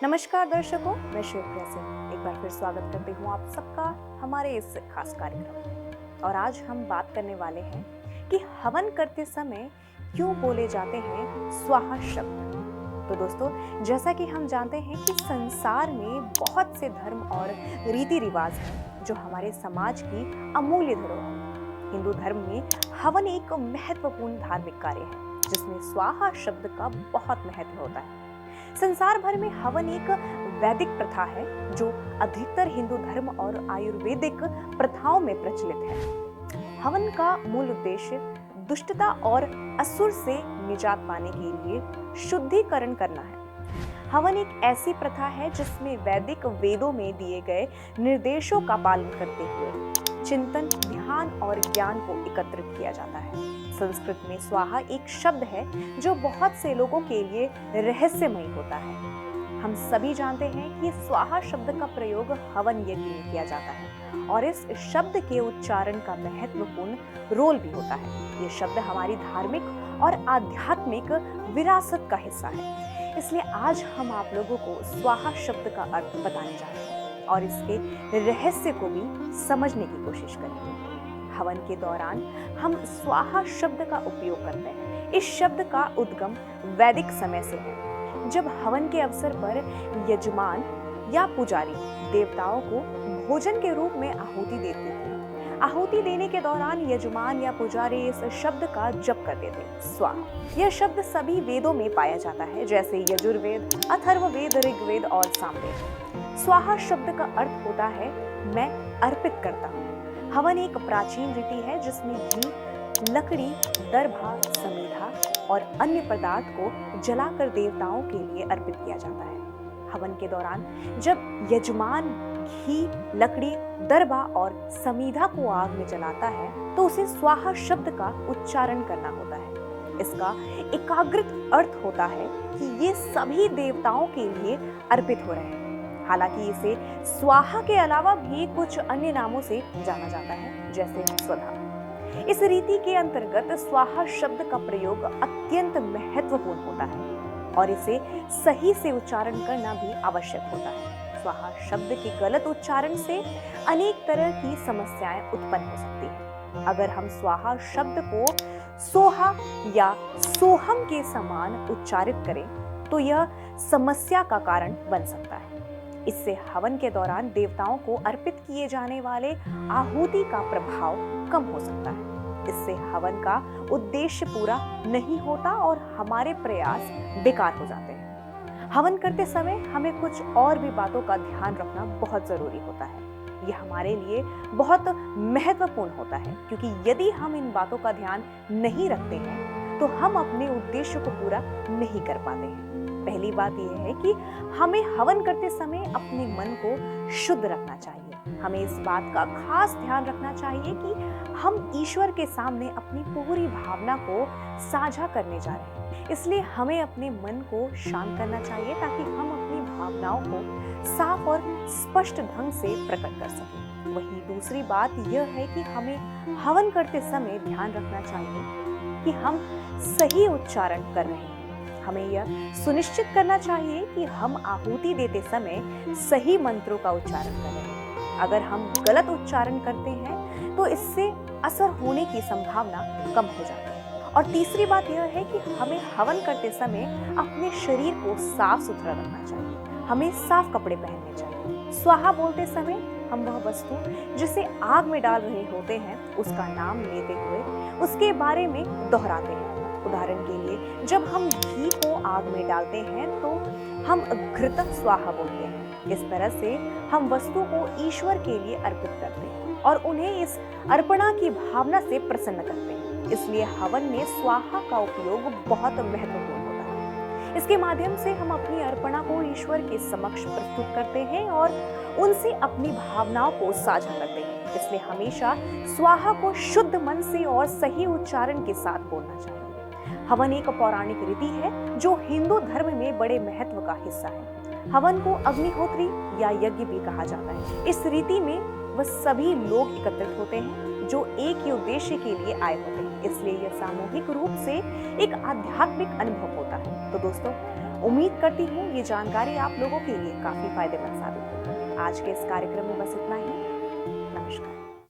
नमस्कार दर्शकों, मैं शिवप्रिया सिंह एक बार फिर स्वागत करती हूँ आप सबका हमारे इस खास कार्यक्रम में। और आज हम बात करने वाले हैं कि हवन करते समय क्यों बोले जाते हैं स्वाहा शब्द। तो दोस्तों, जैसा कि हम जानते हैं कि संसार में बहुत से धर्म और रीति रिवाज हैं जो हमारे समाज की अमूल्य धरोहर है। हिंदू धर्म में हवन एक महत्वपूर्ण धार्मिक कार्य है जिसमें स्वाहा शब्द का बहुत महत्व होता है। संसार भर में हवन एक वैदिक प्रथा है जो अधिकतर हिंदू धर्म और आयुर्वेदिक प्रथाओं में प्रचलित है। हवन का मूल उद्देश्य दुष्टता और असुर से निजात पाने के लिए शुद्धिकरण करना है। हवन एक ऐसी प्रथा है जिसमें वैदिक वेदों में दिए गए निर्देशों का पालन करते हुए चिंतन, ध्यान और ज्ञान को एकत्रित किया जाता है। संस्कृत में स्वाहा एक शब्द है जो बहुत से लोगों के लिए रहस्यमयी होता है। हम सभी जानते हैं कि स्वाहा शब्द का प्रयोग हवन यज्ञ में किया जाता है और इस शब्द के उच्चारण का महत्वपूर्ण रोल भी होता है। ये शब्द हमारी धार्मिक और आध्यात्मिक विरासत का हिस्सा है। इसलिए आज हम आप लोगों को स्वाहा शब्द का अर्थ बताने जा रहे हैं और इसके रहस्य को भी समझने की कोशिश करेंगे। हवन के दौरान हम स्वाहा शब्द का उपयोग करते हैं। इस शब्द का उद्गम वैदिक समय से है, जब हवन के अवसर पर यजमान या पुजारी देवताओं को भोजन के रूप में आहुति देते थे। आहुति देने के दौरान यजमान या पुजारी इस शब्द का जप करते थे, स्वाहा। यह शब्द सभी वेदों में पाया जाता है, जैसे यजुर्वेद, अथर्ववेद, ऋग्वेद और सामवेद। स्वाहा शब्द का अर्थ होता है मैं अर्पित करता हूँ। हवन एक प्राचीन रीति है जिसमें घी, लकड़ी, दर्भा, समीधा और अन्य पदार्थ को जलाकर देवताओं के लिए अर्पित किया जाता है। हवन के दौरान जब यजमान घी, लकड़ी, दर्भा और समीधा को आग में जलाता है तो उसे स्वाहा शब्द का उच्चारण करना होता है। इसका एकाग्रित अर्थ होता है कि ये सभी देवताओं के लिए अर्पित हो रहे हैं। हालांकि इसे स्वाहा के अलावा भी कुछ अन्य नामों से जाना जाता है, जैसे स्वधा। इस रीति के अंतर्गत स्वाहा शब्द का प्रयोग अत्यंत महत्वपूर्ण होता है और इसे सही से उच्चारण करना भी आवश्यक होता है। स्वाहा शब्द के गलत उच्चारण से अनेक तरह की समस्याएं उत्पन्न हो सकती हैं। अगर हम स्वाहा शब्द को सोहा या सोहम के समान उच्चारित करें तो यह समस्या का कारण बन सकता है। इससे हवन के दौरान देवताओं को अर्पित किए जाने वाले आहुति का प्रभाव कम हो सकता है। इससे हवन का उद्देश्य पूरा नहीं होता और हमारे प्रयास बेकार हो जाते हैं। हवन करते समय हमें कुछ और भी बातों का ध्यान रखना बहुत जरूरी होता है। यह हमारे लिए बहुत महत्वपूर्ण होता है, क्योंकि यदि हम इन बातों का ध्यान नहीं रखते हैं तो हम अपने उद्देश्य को पूरा नहीं कर पाते हैं। पहली बात यह है कि हमें हवन करते समय अपने मन को शुद्ध रखना चाहिए। हमें इस बात का खास ध्यान रखना चाहिए कि हम ईश्वर के सामने अपनी पूरी भावना को साझा करने जा रहे हैं। इसलिए हमें अपने मन को शांत करना चाहिए ताकि हम अपनी भावनाओं को साफ और स्पष्ट ढंग से प्रकट कर सकें। वहीं दूसरी बात यह है कि हमें हवन करते समय ध्यान रखना चाहिए कि हम सही उच्चारण कर रहे हैं। हमें यह सुनिश्चित करना चाहिए कि हम आहुति देते समय सही मंत्रों का उच्चारण करें। अगर हम गलत उच्चारण करते हैं तो इससे असर होने की संभावना कम हो जाती है। और तीसरी बात यह है कि हमें हवन करते समय अपने शरीर को साफ सुथरा रखना चाहिए। हमें साफ कपड़े पहनने चाहिए। स्वाहा बोलते समय हम वह वस्तु जिसे आग में डाल रहे होते हैं उसका नाम लेते हुए उसके बारे में दोहराते हैं। उदाहरण के लिए, जब हम घी को आग में डालते हैं तो हम घृत स्वाहा बोलते हैं। इस तरह से हम वस्तु को ईश्वर के लिए अर्पित करते हैं और उन्हें इस अर्पणा की भावना से प्रसन्न करते हैं। इसलिए हवन में स्वाहा का उपयोग बहुत महत्वपूर्ण होता है। इसके माध्यम से हम अपनी अर्पणा को ईश्वर के समक्ष प्रस्तुत करते हैं और उनसे अपनी भावनाओं को साझा करते हैं। इसलिए हमेशा स्वाहा को शुद्ध मन से और सही उच्चारण के साथ बोलना चाहिए। हवन एक पौराणिक रीति है जो हिंदू धर्म में बड़े महत्व का हिस्सा है। हवन को अग्निहोत्री या यज्ञ भी कहा जाता है। इस रीति में वह सभी लोग एकत्रित होते हैं जो एक ही उद्देश्य के लिए आए होते हैं। इसलिए यह सामूहिक रूप से एक आध्यात्मिक अनुभव होता है। तो दोस्तों, उम्मीद करती हूँ ये जानकारी आप लोगों के लिए काफी फायदेमंद साबित होगी। आज के इस कार्यक्रम में बस इतना ही।